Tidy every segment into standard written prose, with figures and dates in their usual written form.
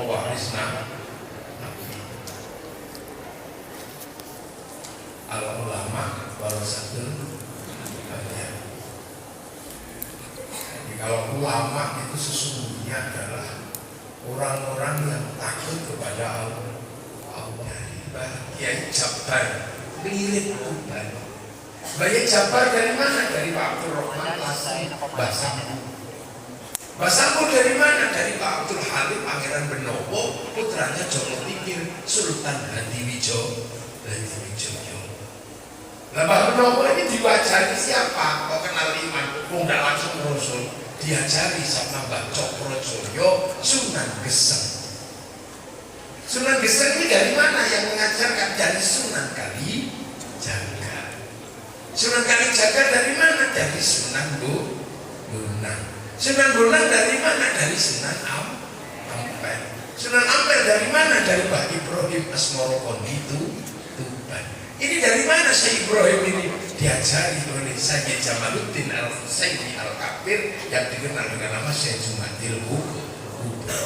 pewaris Nabi. Al-ulama warasatul anbiya. Jadi kalau ulama itu sesungguhnya adalah orang-orang yang takut kepada Allah. Kiai Jabar mirip Tuhan. Kiai Jabar dari mana? Dari Pak Abdul Rahman Basamu. Basamu dari mana? Dari Pak Abdul Halim Pangeran Benowo, putranya Jono Tikir, Sultan Hadiwijo. Nah, Pak Benowo ini diwajari siapa? Kau kenal iman? Kau tidak langsung Rasul. Diajari sama Mbak Cokrojoyo Sunan Geseng. Sunan Geseng ini dari mana yang mengajarkan? Dari Sunan Kalijaga. Sunan Kalijaga dari mana? Dari Sunan Bonang. Sunan Bonang dari mana? Dari Sunan Ampel. Sunan Ampel dari mana? Dari Mbah Ibrahim Asmoro Konditu Tuban. Ini dari mana Syekh Ibrahim ini? Diajari oleh Sayyid Jamaluddin Al-Husaini Al-Kabir yang dikenal dengan nama Syekh Jumadil Kubro.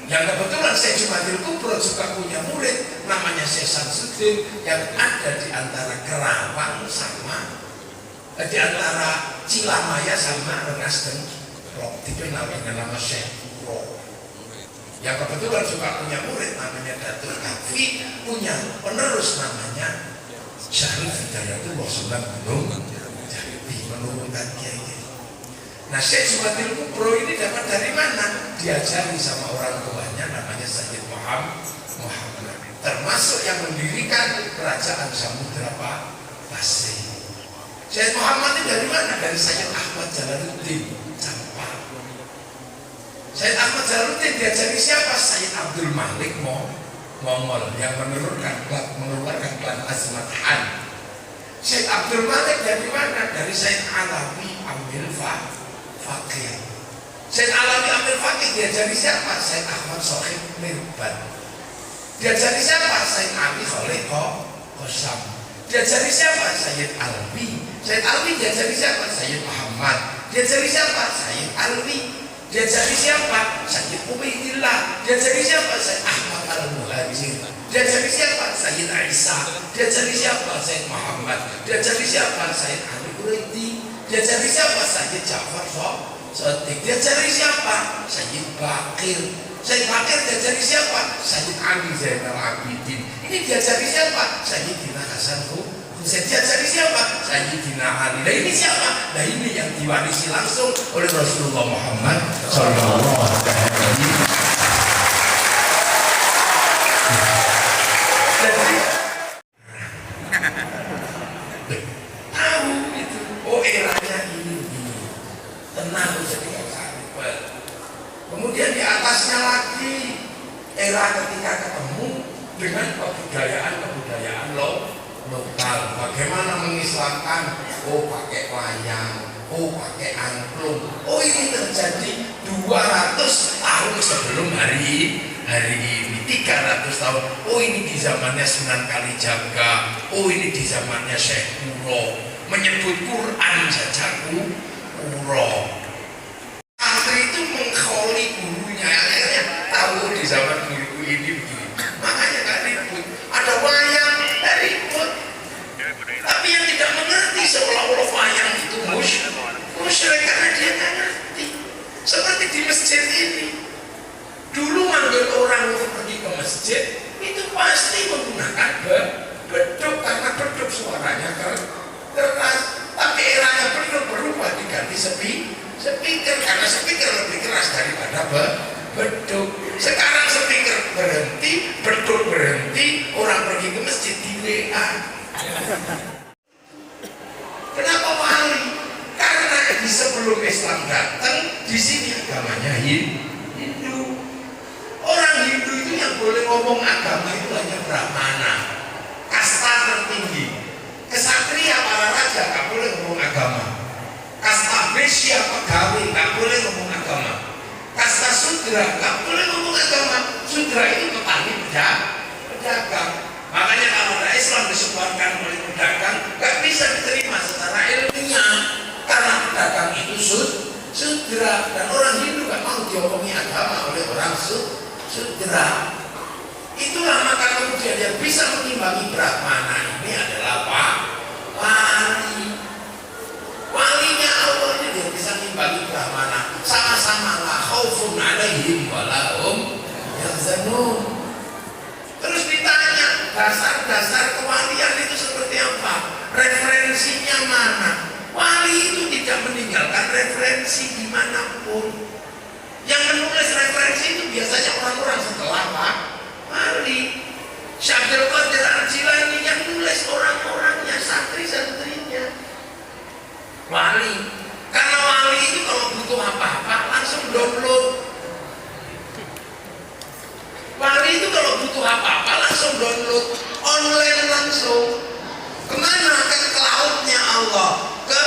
Yang kebetulan Syekh Jumadil Kubro juga punya murid namanya Syekh Samsuddin yang ada di antara Kerawang sama di antara Cilamaya sama Rengas Dengklok, dikenal dengan nama Syekh Kubro. Yang kebetulan juga punya murid namanya Datuk Kafi, punya penerus namanya Syarif Hidayatullah Sunan Gunung Jati, menurunkan kiai. Nah, Syekh Jumadil Kubro ini dapat dari mana? Diajari sama orang tuanya namanya Sayyid Muhammad, termasuk yang mendirikan kerajaan Samudra Pasir. Sayyid Muhammad ini dari mana? Dari Sayyid Ahmad Jalaluddin Campar. Sayyid Ahmad Jalaluddin diajari siapa? Sayyid Abdul Malik Mongol yang mengeluarkan klan Azmat Han. Sayyid Abdul Malik dari mana? Dari Sayyid Alawi Amil Fakir. Sayyid Alawi Amil Fakir diajari siapa? Sayyid Ahmad Sohib Mirban. Diajari siapa? Sayyid Ali Khalid Qosam. Diajari siapa? Sayyid Alwi. Sayyid Alwi diajari siapa? Sayyid Muhammad. Diajari siapa? Sayyid Alwi. Diajari siapa? Sayyid Ubaidillah. Diajari siapa? Sayyid Ahmad Al-Muhajir. Diajari siapa? Sayyid Aisyah. Diajari siapa? Sayyid Muhammad. Diajari siapa? Sayyid Ali Uraidi. Diajari siapa? Sayyid Ja'far Shadiq. Diajari siapa? Sayyid Bakir. Sayyid Bakir diajari siapa? Sayyid Ali Zainal Abidin. Ini diajari siapa? Sayyidina Hasan Husain. Diajari siapa? Sayyidina Ali. Nah ini siapa? Nah ini yang diwarisi langsung oleh Rasulullah Muhammad Sallallahu Alaihi Wasallam. Tahu itu. Oh eranya ini. Tenang jadi sahabat. Kemudian di atasnya lagi era ketika ketemu dengan kebudayaan lokal. Bagaimana mengislamkan? Oh pakai wayang, oh pakai angklung. Oh ini terjadi 200 tahun sebelum hari ini, 300 tahun. Oh ini di zamannya Sunan Kalijaga. Oh ini di zamannya Syekh Kuro. Menyebut Quran saja Kuro. Santri itu mengkholi gurunya. Akhirnya tahu di zaman guruku ini begini. Makanya gak ribut. Ada wayang, gak ribut. Tapi yang tidak mengerti seolah-olah wayang itu musyrik karena dia tidak ngerti. Seperti di masjid ini. Dulu manggil orang untuk pergi ke masjid itu pasti menggunakan beduk karena beduk suaranya keras. Tapi eranya beduk berubah diganti speaker karena speaker lebih keras daripada beduk. Sekarang speaker berhenti, beduk berhenti, orang pergi ke masjid di WA. Kenapa wali? Karena di sebelum Islam datang di sini agamanya Hindu. Orang Hindu itu yang boleh ngomong agama itu hanya Brahmana, kasta tertinggi. Kesatria para raja nggak boleh ngomong agama. Kasta Besya pegawai nggak boleh ngomong agama. Kasta Sudra nggak boleh ngomong agama. Sudra itu petani pedagang. Makanya kalau ada Islam disebarkan oleh pedagang nggak bisa diterima secara ilmiah karena pedagang itu sudra dan orang Hindu nggak mau diomongi agama oleh orang sudra. sudra. Itulah maka kemudian yang bisa mengimbangi Brahmana ini adalah apa? Wali. Walinya Allah ini dia bisa mengimbangi Brahmana. Sama-sama la khaufun alaihim wa lahum yahzanun. Terus ditanya dasar-dasar kewalian itu seperti apa? Referensinya mana? Wali itu tidak meninggalkan referensi dimanapun. Yang menulis referensi itu biasanya orang-orang setelah apa? Wali. Syekh Abdul Qadir Al-Jilani yang nulis orang-orangnya, santri-santrinya. Wali. Karena wali itu kalau butuh apa-apa langsung download. Wali itu kalau butuh apa-apa langsung download online langsung. Kemana? Ke cloudnya Allah, ke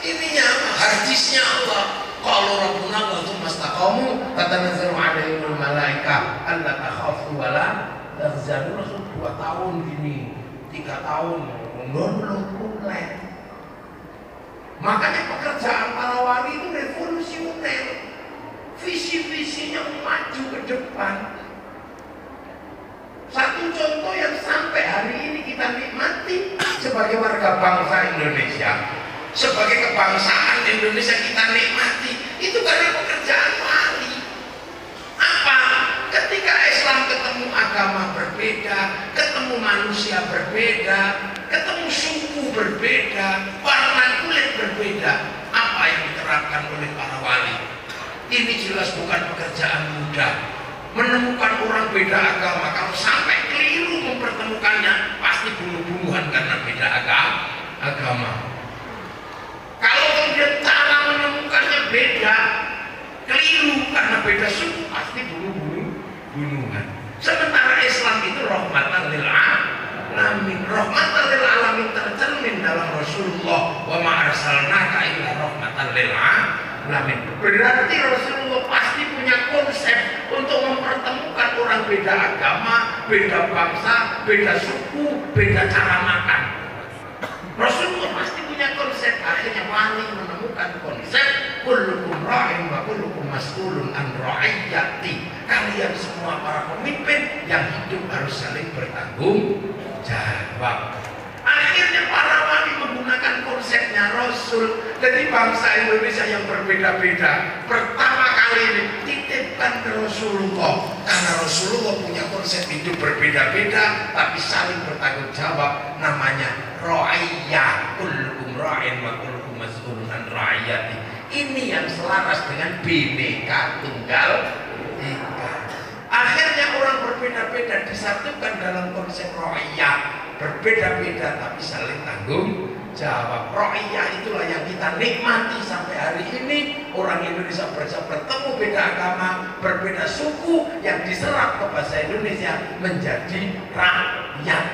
ininya harddisknya Allah. Kalau Rabbuna wa tsumastaqamu tatanazzalu alaihimul malaika alla takhafu wa la tahzanu. Langsung 2 tahun gini, 3 tahun download online. Makanya pekerjaan para wali itu revolusioner. Visi-visinya maju ke depan. Satu contoh yang sampai hari ini kita nikmati sebagai warga bangsa Indonesia, sebagai kebangsaan Indonesia kita nikmati, itu karena pekerjaan wali. Apa? Ketika Islam ketemu agama berbeda, ketemu manusia berbeda, ketemu suku berbeda, warna kulit berbeda, apa yang diterapkan oleh para wali? Ini jelas bukan pekerjaan mudah. Menemukan orang beda agama, kalau sampai keliru mempertemukannya, pasti bunuh-bunuhan karena beda agama. Kalau kemudian cara menemukannya beda, keliru karena beda suku, pasti bunuh-bunuhan. Sementara Islam itu rahmatan lil alamin. Rahmatan lil alamin tercermin dalam Rasulullah, wa ma arsalnaka illa rahmatan lil alamin. Berarti Rasulullah pasti punya konsep untuk mempertemukan orang beda agama, beda bangsa, beda suku, beda cara makan. Rasulullah pasti punya konsep. Akhirnya wali menemukan konsep kullukum ra'in wa kullukum mas'ulun an ra'iyyati. Kalian semua para pemimpin yang hidup harus saling bertanggung jawab. Akhirnya para wali menggunakan konsepnya Rasul. Jadi bangsa Indonesia yang berbeda-beda pertama kali ini titipkan ke Rasulullah. Karena Rasulullah punya konsep hidup berbeda-beda tapi saling bertanggung jawab. Namanya ra'iyah. Kullukum ra'in wa kullukum mas'ulun an ra'iyyati. Ini yang selaras dengan Bhinneka Tunggal Ika. Akhirnya orang berbeda-beda disatukan dalam konsep ra'iyah. Berbeda-beda tapi saling tanggung jawab. Ra'iyah itulah yang kita nikmati sampai hari ini. Orang Indonesia bertemu beda agama, berbeda suku, yang diserap ke bahasa Indonesia menjadi rakyat.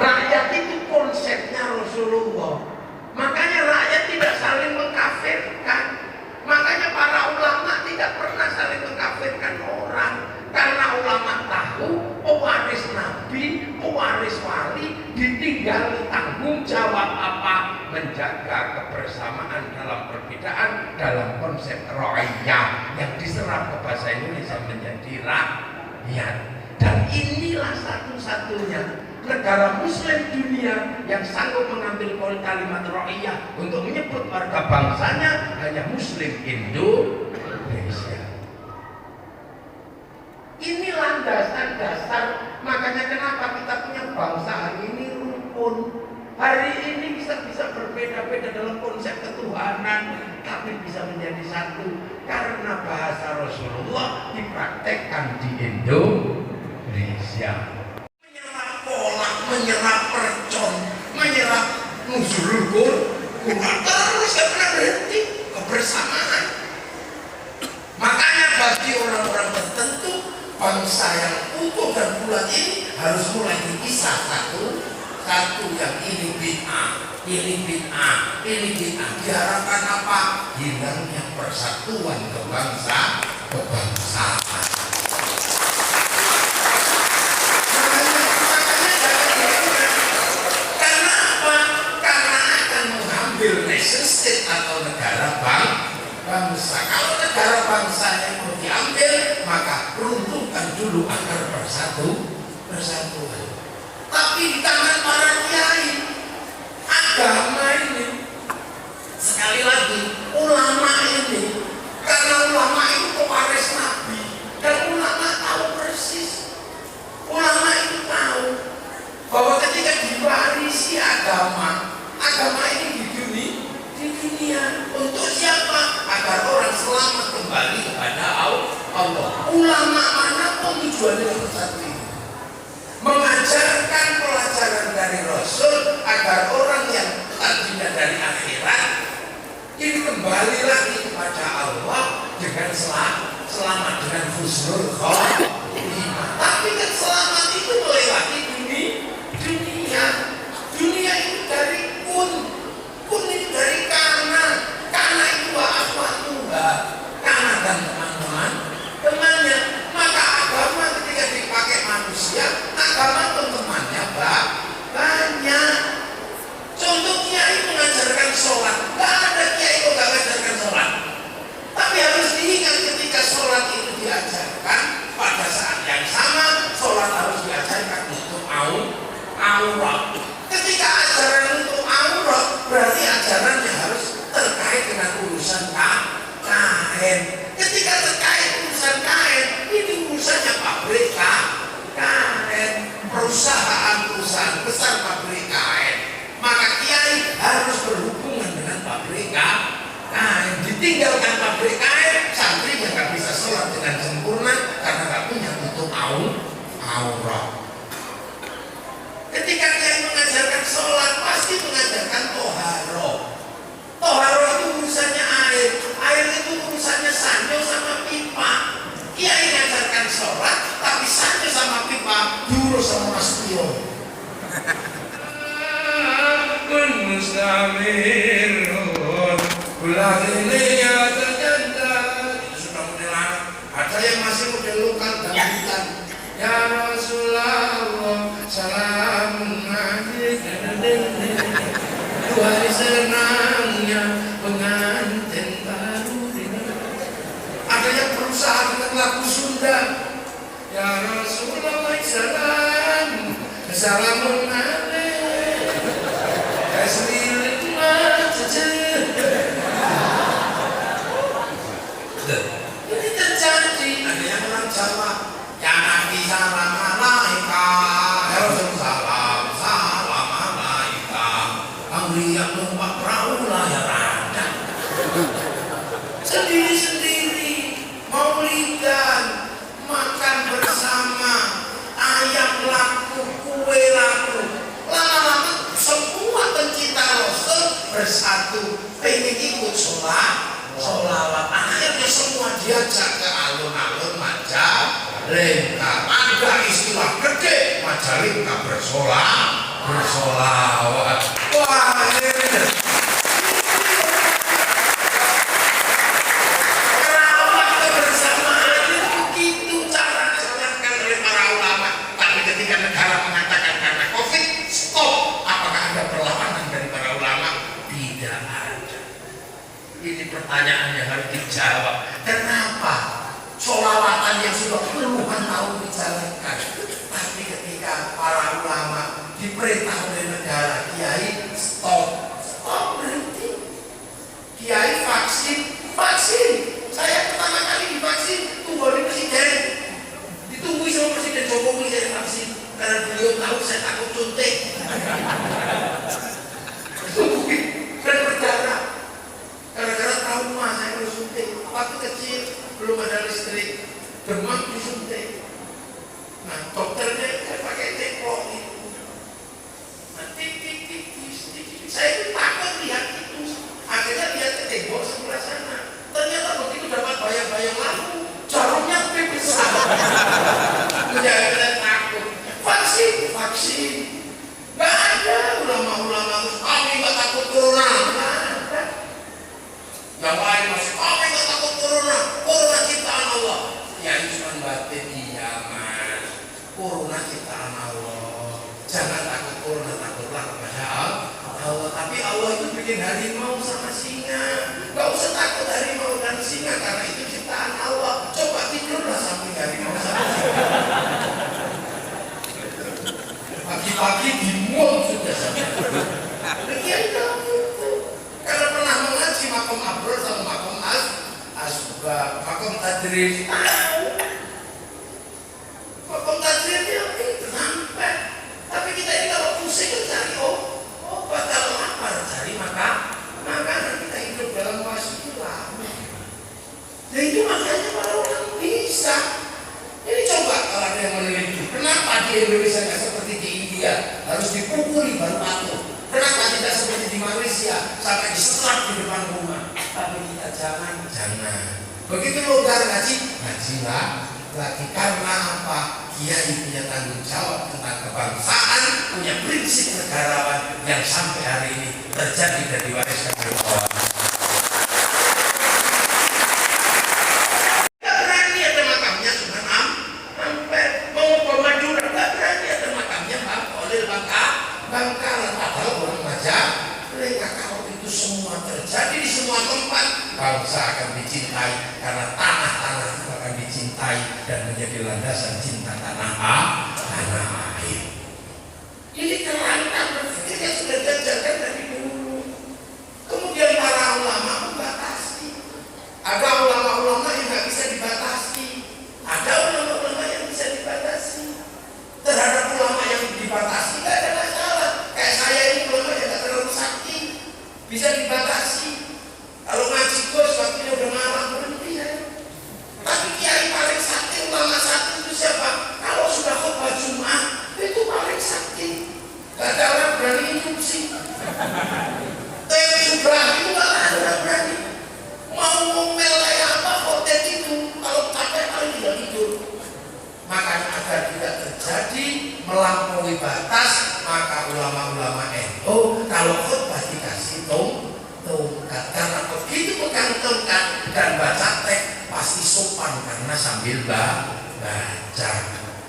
Rakyat itu konsepnya Rasulullah. Makanya rakyat tidak saling mengkafirkan. Makanya para ulama tidak pernah saling mengkafirkan orang. Karena ulama tahu pewaris Nabi, pewaris wali ditinggali tanggung jawab apa? Menjaga kebersamaan dalam perbedaan dalam konsep ra'iyah yang diserap ke bahasa Indonesia menjadi rakyat. Dan inilah satu-satunya negara muslim dunia yang sanggup mengambil kalimat ra'iyah untuk menyebut warga bangsanya hanya muslim Indonesia. Ini landasan dasar. Makanya kenapa kita punya bangsa hari ini rukun. Hari ini bisa berbeda-beda dalam konsep ketuhanan, tapi bisa menjadi satu karena bahasa Rasulullah dipraktekkan di Indonesia. Menyerap pola, menyerap percon, menyerap nuzulul Quran, terus gak pernah berhenti kebersamaan. Makanya bagi orang-orang tertentu, bangsa yang utuh dan bulat ini harus mulai dipisah satu yang ini bid'ah, ini bid'ah, ini bid'ah. Diharapkan apa? Hilangnya persatuan kebangsaan. Karena apa? Karena akan mengambil nation state atau negara bangsa. Kalau negara bangsa yang mau diambil, Ulama manapun tujuannya cuma satu ini, mengajarkan pelajaran dari Rasul agar orang yang tadinya dari akhirat ini kembali lagi kepada Allah dengan selamat dengan husnul khotimah. Tapi kan selamat itu melewati dunia. Dunia itu dari kun itu dari kana itu apa Tuhan, kana dan temannya. Maka agama ketika dipakai manusia, agama temannya banyak. Contoh kiai mengajarkan sholat, nggak ada kiai kok nggak mengajarkan sholat. Tapi harus diingat ketika sholat itu diajarkan, pada saat yang sama sholat harus diajarkan untuk aurat. Ketika ajaran untuk aurat, berarti ajarannya harus terkait dengan urusan kain. Ketika terkait urusan kain, ini urusannya pabrik kain, perusahaan besar pabrik kain. Maka kiai harus berhubungan dengan pabrik kain. Ditinggalkan pabrik kain, santrinya nggak bisa sholat dengan sempurna karena nggak punya tutup aurat. Ketika kiai mengajarkan sholat, pasti mengajarkan toharo. Toharo itu urusannya air itu urusannya sanyo sama pipa. Kiai mengajarkan sholat, tapi sanyo sama pipa diurus sama Mas Tio. Kun mustamirun, ulah ini ya terjanda. Sudah model anak, ada yang masih model lokal dangdutan. Ya Rasulullah, salamun alaikum. Hari senangnya pengantin baru. Ada yang berusaha dengan lagu Sunda. Ya Rasulullah, salamun alaikum. Kaslirin macet. Ini terjadi. Ada yang orang Jawa, ya Nabi salam alaikum. Ya Rasulullah salam alaikum. Yang numpak perahu layar ada. Sendiri-sendiri maulidan, makan bersama, ayam laku, kue laku. Lama-lama semua pencinta Rasul bersatu pengen ikut sholawat. Akhirnya semua diajak ke alun-alun Majalengka. Ada istilah gede, Majalengka bersolawat. Wah, rawat kebersamaan itu begitu cara dijalankan oleh para ulama. Tapi ketika negara mengatakan karena COVID, stop. Apakah ada perlawanan dari para ulama? Tidak ada. Ini pertanyaan yang harus dijawab. Kenapa sholawatan yang sudah puluhan tahun dijalankan, tapi ketika para ulama diperintah oleh negara, kiai stop berhenti. Kiai vaksin. Saya pertama kali divaksin tunggu di presiden, ditunggu sama Presiden Jokowi saya vaksin karena beliau tahu saya takut suntik. Ditungguin dan berdarah gara-gara trauma saya harus suntik. Waktu kecil belum ada listrik, demam disuntik. Nah dokternya saya pakai teplok itu. Saya itu takut lihat itu. Akhirnya lihat ke tembok sebelah sana. Ternyata begitu dapat bayang-bayang lampu, jarumnya lebih besar. Menjadi takut. Vaksin. Gak ada ulama-ulama kami gak takut corona. Gak ada. Yang lain masih kami gak takut corona. Corona ciptaan Allah. Ya itu cuma batin, iya mas. Corona ciptaan Allah. Jangan takut corona, takutlah kepada Allah. Tapi Allah itu bikin harimau sama singa. Gak usah takut harimau dan singa karena itu ciptaan Allah. Coba tidurlah samping harimau sama singa. Pagi-pagi di mall sudah sampai. Begitu. Karena pernah mengaji makom abrol sama makom asbab, makom tadris. Makom tadris itu sampai. Tapi kita ini kalau pusing kan cari obat, kalau lapar cari makanan. Kita hidup dalam wasi itu lama. Dan itu makanya para ulama di Indonesia nggak seperti di India, harus dipukuli baru patuh. Kenapa tidak seperti di Malaysia sampai disetrap di depan rumah? Tapi kita jangan. Begitu longgar ngajilah lagi. Karena apa? Kiai punya tanggung jawab tentang kebangsaan, punya prinsip negarawan yang sampai hari ini terjadi dan diwariskan oleh bawah. Gak berani ada makamnya Sunan Ampel. Mau ke Madura gak berani ada makamnya Bang Khalil Bangkalan. Padahal orang Majalengka. Kalau itu semua terjadi di semua tempat, bangsa akan dicintai karena tanah-tanah itu akan dicintai dan menjadi landasan cinta tanah air. Ini kerangka berpikirnya sudah diajarkan dari dulu. Kemudian para ulama membatasi. Ada ulama-ulama yang nggak bisa dibatasi. Ada ulama-ulama yang bisa dibatasi. Terhadap ulama yang dibatasi nggak ada masalah. Kayak saya ini ulama yang nggak terlalu sakti, bisa dibatasi. Kalau ngaji bos waktunya udah malam berhenti ya. Tapi kiai paling sakti, ulama sakti itu siapa? Kalau sudah khutbah Jumat itu paling sakti. Gak ada orang berani instruksi. Tapi sudah itu gak ada orang berani. Mau ngomel kayak apa konten itu? Kalau capek paling tidak tidur. Makanya agar tidak terjadi melampaui batas, maka ulama-ulama NU kalau khutbah dikasih tongkat. Karena begitu pegang tongkat dan baca teks pasti sopan karena sambil baca.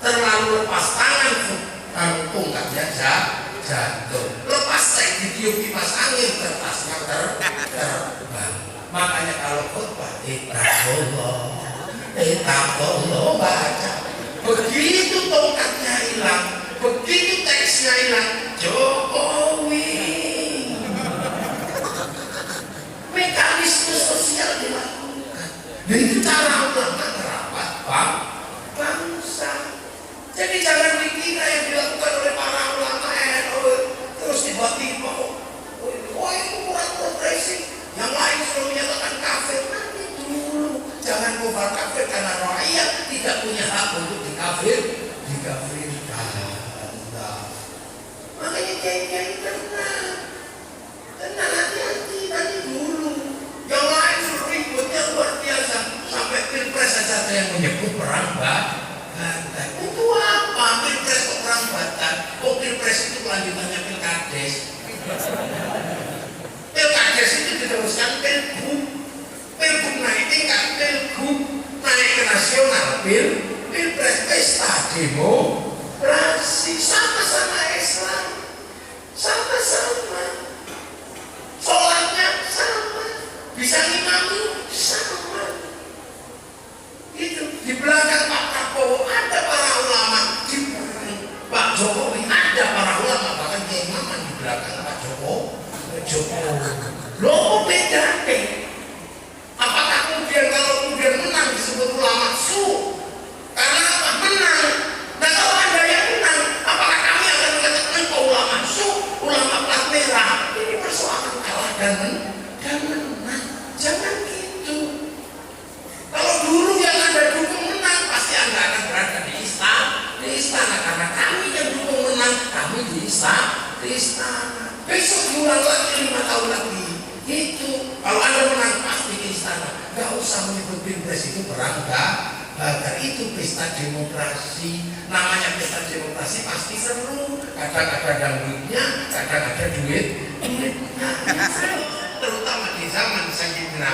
Terlalu lepas tangan tongkatnya jatuh. Lepas teks ditiup kipas angin, kertasnya terbang. Makanya kalau khutbah ittaqullah baca. Begitu tongkatnya hilang, begitu teksnya hilang, Jokowi. Mekanisme sosial dilakukan. Dan itu cara ulama merawat bangsa. Jadi jangan dikira yang dilakukan oleh para ulama terus tiba-tiba itu kurang progresif. Yang lain selalu menyatakan kafir. Nanti dulu jangan kufar kafir karena rakyat tidak punya hak untuk dikafirkan. Makanya kiai-kiai tenang, hati-hati nanti dulu. Yang lain suruh ributnya luar biasa. Sampai pilpres saja ada yang menyebut perang Banten. Itu apa? Pilpres kok perang Banten? Oh, pilpres itu kelanjutannya pilkades. Pilkades itu diteruskan pilgub. Pilgub naik tingkat pilgub, naik ke nasional pilpres, pesta demokrasi. Sama-sama Islam, sama-sama sholatnya sama, bisa ngimami sama. Itu di belakang Pak Prabowo ada para ulama, di belakang Pak Jokowi ada para ulama, bahkan Kiai Maman di belakang Pak Jokowi. Loh beda deh. Apakah kemudian kalau kemudian menang disebut ulama su? Karena apa? Menang. Nah kalau ada yang menang, apakah kami akan mengatakan engkau ulama su, ulama plat merah? Ini persoalan kalah dan menang. Jangan gitu. Kalau dulu yang Anda dukung menang, pasti Anda akan berada di istana. Karena kami yang dukung menang, kami di istana. Besok diulang lagi 5 tahun lagi. Gitu. Kalau Anda menang pasti di istana. Gak usah menyebut pilpres itu perang bakar. Itu pesta demokrasi. Namanya pesta demokrasi pasti seru. Kadang ada dangdutnya, kadang ada duitnya. Terutama di zaman Sayyidina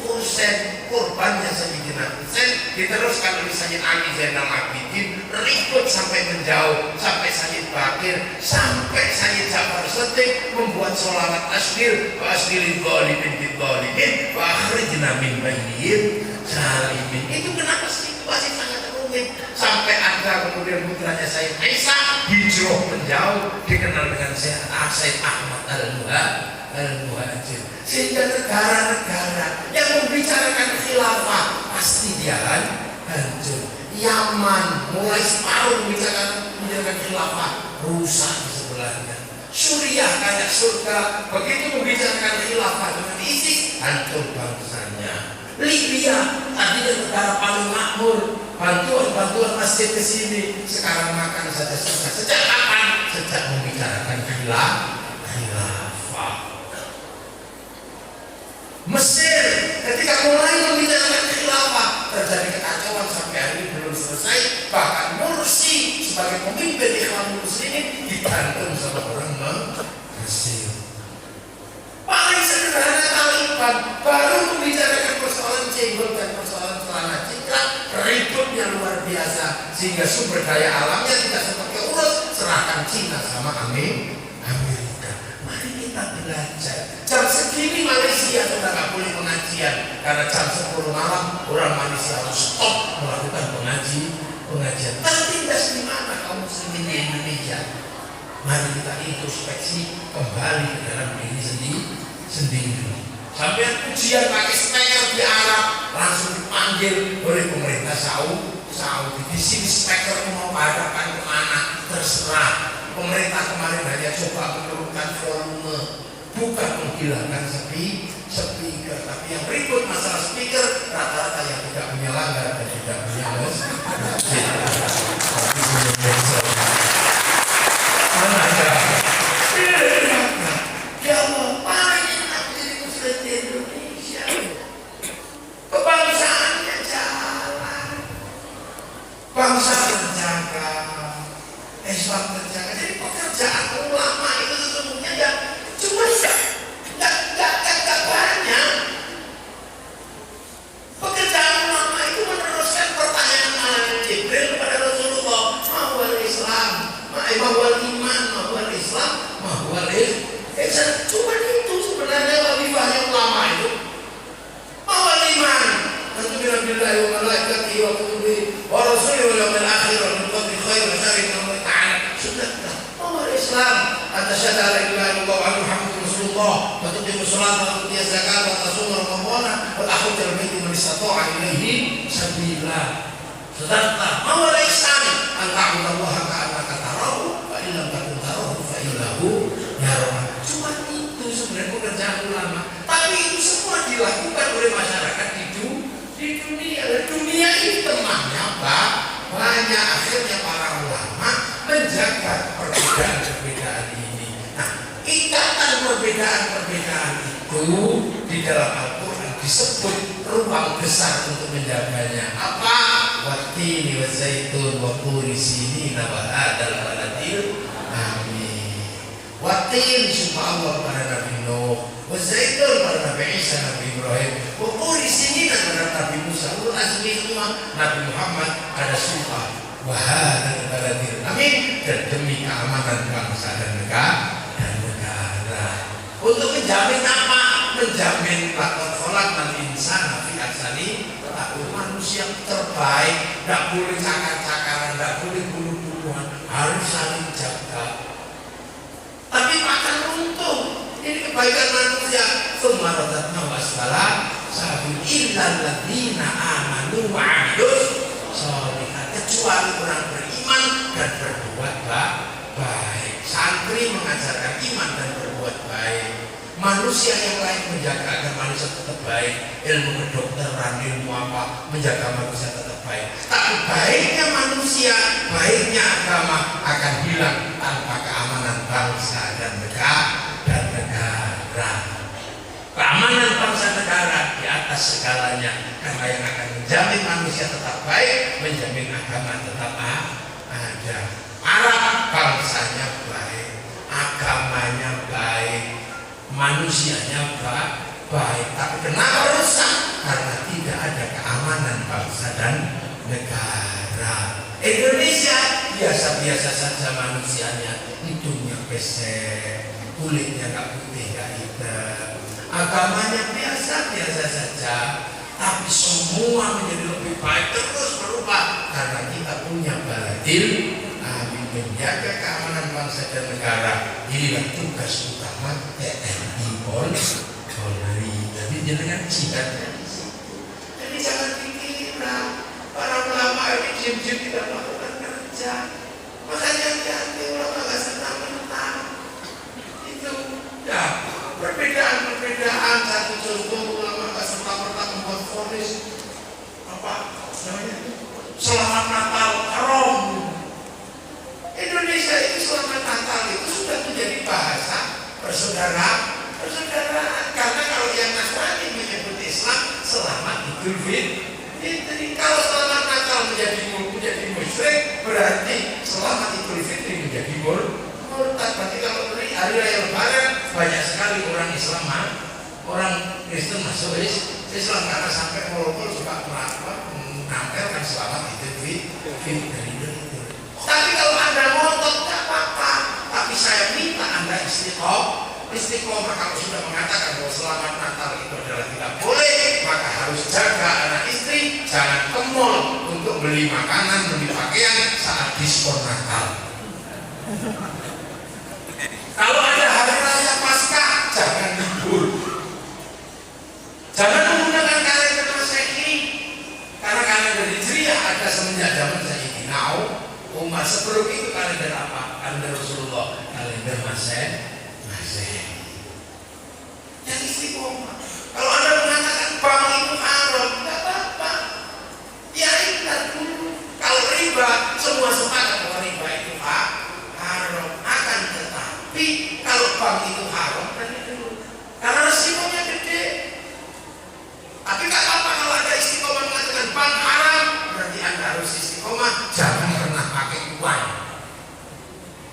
Husain, korbannya Sayyidina Husain diteruskan oleh Sayyid Ali Zainal Abidin, ribut sampai menjauh, sampai Sayyid Bakir, sampai Sayyid Ja'far Shadiq membuat sholawat asghir wa asghiril ghalimin bil ghalimin wa akhrijna min bainihim zalimin. Itu kenapa situasi sangat rumit sampai ada kemudian putranya Sayyid Isa hijrah menjauh, dikenal dengan Sayyid Ahmad Al-Muhajir. Sehingga negara-negara yang membicarakan khilafah pasti dia hancur. Yaman mulai separuh membicarakan khilafah, rusak di sebelahnya. Suriah kayak surga, begitu membicarakan khilafah dengan ISIS, hancur bangsanya. Libya tadinya negara paling makmur, bantuan bantuan masjid ke sini, sekarang makan saja susah. Sejak kapan? Sejak membicarakan khilafah. Mesir ketika mulai membicarakan khilafah terjadi kekacauan sampai hari ini belum selesai. Bahkan Mursi sebagai pemimpin Ikhwanul Muslimin digantung sama orang Mesir. Paling sederhana Taliban baru membicarakan persoalan jenggot dan persoalan celana cingkrang, ributnya luar biasa sehingga sumber daya alamnya tidak sempat keurus, serahkan Cina sama Amerika. Mari kita belajar. Jam segini Malaysia sudah nggak boleh pengajian karena jam 10 malam orang Malaysia harus stop melakukan pengajian. Tertindas di mana kaum muslimin di Indonesia? Mari kita introspeksi kembali ke dalam diri sendiri. Sampai ujian pakai speaker di Arab langsung dipanggil oleh pemerintah Saudi. Di sini speaker mau padamkan kemana terserah. Pemerintah kemarin hanya coba menurunkan volume, bukan menghilangkan speaker. Tapi yang ribut masalah speaker rata-rata yang tidak punya langgar dan tidak punya masjid. Mana ada? Ya Allah, paling enak jadi muslim di Indonesia. Kebangsaannya jalan, bangsa terjaga, Islam terjaga. Jadi pekerjaan ulama itu sesungguhnya ya cuma nggak banyak. Pekerjaan ulama itu meneruskan pertanyaan Malaikat Jibril kepada Rasulullah, mahwal Islam, mahwal iman, mahwal Islam, mahwal ihsan. Cuma itu sebenarnya wazifahnya ulama itu. Mahwal iman, antumina billahi wa malaikatihi wa kutubihi wa rasulihi wal yawmil akhir wa bil qadri khair wa syarri min Allah ta'ala. Sudah. Mahwal Islam, asyhadu an la ilaha illallah wa muhammadur rasulullah wa tuqimus shalah wa tutiyaz zakat wa tasum ramadan wa tahujjal baiti man istata'a ilaihi sabila. Sedangkan mahwal ihsan, an ta'budallaha ka'annaka tarahu fa illam takun tarahu fa innahu yaraka. Cuma itu sebenarnya pekerjaan ulama. Tapi itu semua dilakukan oleh masyarakat di dunia. Dunia ini temannya banyak. Akhirnya para ulama menjaga perbedaan ini. Nah, ikatan perbedaan itu di dalam Al-Quran disebut ruang besar untuk menjaganya. Apa? Wattini wa zaitun wa turi sinina wa hadzal baladil amin. Wattin sumpah Allah kepada Nabi Nuh, wa zaitun pada Nabi Isa, Nabi Ibrahim, wa turi sinina pada Nabi Musa, ulul azmi semua Nabi Muhammad ada sumpah wa hadzal baladil amin, dan demi keamanan bangsa dan negara. Untuk menjamin apa? Menjamin laqad khalaqnal insana fi ahsani taqwim. Manusia terbaik, tidak boleh cakar-cakaran, tidak boleh bunuh-bunuhan, harus saling jaga. Tapi makan untung, ini kebaikan manusia. Tsumma radadnahu asfala safilin illal ladzina amanu wa 'amilus sholihat, kecuali orang beriman dan berbuat baik. Santri mengajarkan iman dan berbuat baik. Manusia yang lain menjaga agar manusia tetap baik. Ilmu kedokteran, ilmu apa, menjaga manusia tetap baik. Tapi baiknya manusia, baiknya agama akan hilang tanpa keamanan bangsa dan negara. Keamanan bangsa negara di atas segalanya, karena yang akan menjamin manusia tetap baik, menjamin agama tetap ada. Arab bangsanya baik, agamanya baik, manusianya baik. Tapi kenapa rusak? Karena tidak ada keamanan bangsa dan negara. Indonesia biasa-biasa saja manusianya, hidungnya pesek, kulitnya nggak putih nggak hitam, agamanya biasa-biasa saja. Tapi semua menjadi lebih baik, terus berubah karena kita punya baladil menjaga keamanan bangsa dan negara. Inilah tugas utama TNI Polri. Jadi jangan jihadnya di situ. Jadi jangan dikira para ulama ini diam-diam tidak melakukan kerja. Makanya hati-hati ulama nggak senang-senang. Itu ya perbedaan. Satu contoh ulama nggak serta-merta membuat vonis apa namanya selamat Natal persaudaraan. Karena kalau yang Nasrani menyebut Islam selamat Idul Fitri. Kalau selamat Natal menjadi musyrik, berarti selamat Idul Fitri menjadi murtad. Berarti kalau hari raya Lebaran banyak sekali orang Islam, orang Kristen masuk Islam karena sampai walaupun suka menampilkan selamat Idul Fitri. Tapi kalau Anda ngotot tidak apa-apa. Tapi saya minta Anda istiqomah. Kalau sudah mengatakan bahwa selamat Natal itu adalah tidak boleh, maka harus jaga anak istri, jangan ke mall untuk beli makanan, beli pakaian saat diskon Natal. Kalau ada hari raya Paskah, jangan libur. Jangan menggunakan kalender Masehi, karena kalender Hijriah ada semenjak zaman Sayyidina Umar. Sebelum itu kalender apa? Kalender Rasulullah, kalender Masehi. Yang istiqomah. Kalau Anda mengatakan bank itu haram, tidak apa-apa. Ya ingat dulu. Kalau riba, semua sepakat bahwa riba itu haram. Akan tetapi kalau bank itu haram, berarti dulu. Karena resikonya gede. Tapi tidak apa-apa kalau ada istiqomah mengatakan bank haram, berarti Anda harus istiqomah. Jangan pernah pakai uang.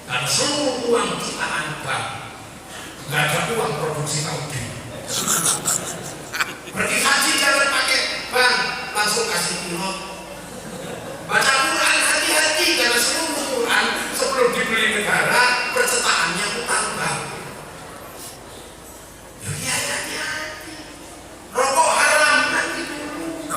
Karena seluruh uang ciptaan bank. Nggak ada uang produksi Saudi. Pergi haji jangan pakai bank, langsung kasih pilot. Baca Quran hati-hati karena seluruh Quran sebelum dibeli negara percetakannya utang bank. Jadi hati-hati. Rokok haram nanti dulu.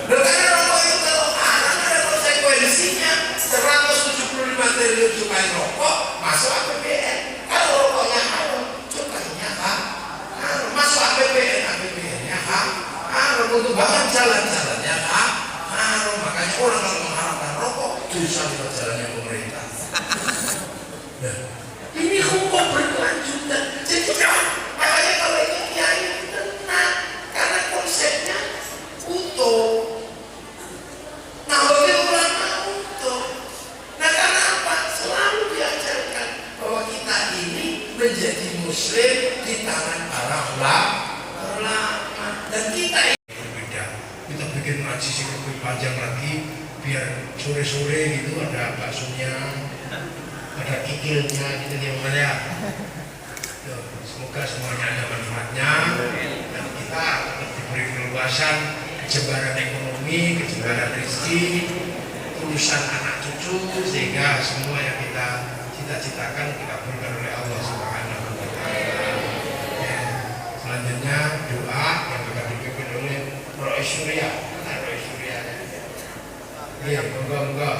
Karena rokok itu kalau haram ada konsekuensinya. 175 triliun cukai rokok masuk APBN. Kalau rokoknya haram, cukainya haram. Masuk APBN-nya haram. Untuk bangun jalan-jalannya haram. Makanya orang kalau mengharamkan rokok, dosa di jalannya pemerintah. Ini hukum berkelanjutan. Jadi makanya kalau ini kiai tenang, karena konsepnya utuh. Nah, bagi ulama utuh. Nah, karena apa? Selalu diajarkan bahwa kita ini menjadi muslim di tangan para ulama. Dan kita ini berbeda. Kita bikin ngaji lebih panjang lagi, biar sore-sore gitu ada baksonya, ada kikilnya gitu ya. Semoga semuanya ada manfaatnya dan kita diberi keluasan, kejebaran ekonomi, kejebaran rezeki, urusan anak cucu, sehingga semua yang kita cita-citakan dikabulkan oleh Allah Subhanahu wa Ta'ala. Selanjutnya doa yang akan dipimpin oleh Rois Surya. Rois Surya. Iya, moga-moga.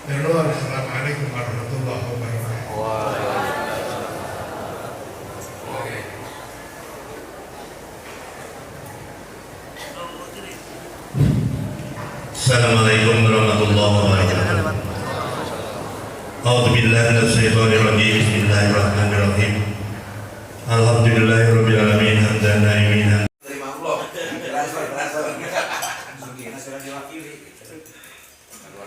Assalamualaikum warahmatullahi wabarakatuh. Assalamualaikum warahmatullahi wabarakatuh. A'udzubillahi minasyaitonir rajim. Bismillahirrahmanirrahim. Alhamdulillahirabbil alamin. Hamdan